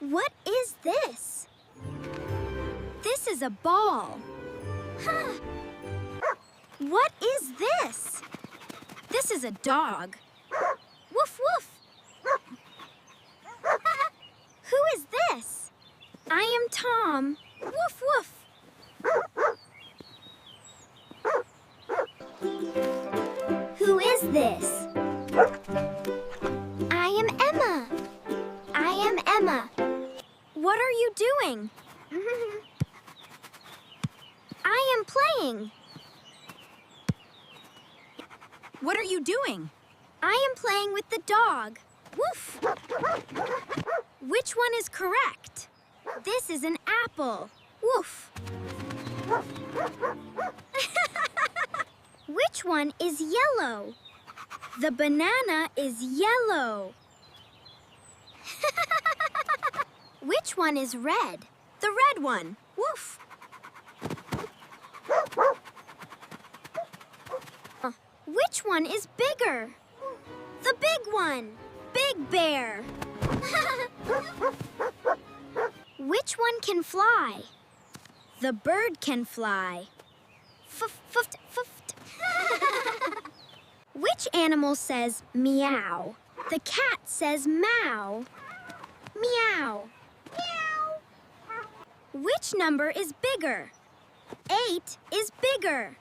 What is this? This is a ball. What is this? This is a dog. Woof, woof. Who is this? I am Tom. Woof, woof. Who is this? I am Emma. I am Emma. What are you doing? I am playing. What are you doing? I am playing with the dog. Woof! Which one is correct? This is an apple. Woof! Which one is yellow? The banana is yellow. Which one is red? The red one. Woof! Which one is bigger? The big one. Big bear. Which one can fly? The bird can fly. Which animal says meow? The cat says meow. Meow. Meow. Which number is bigger? 8 is bigger.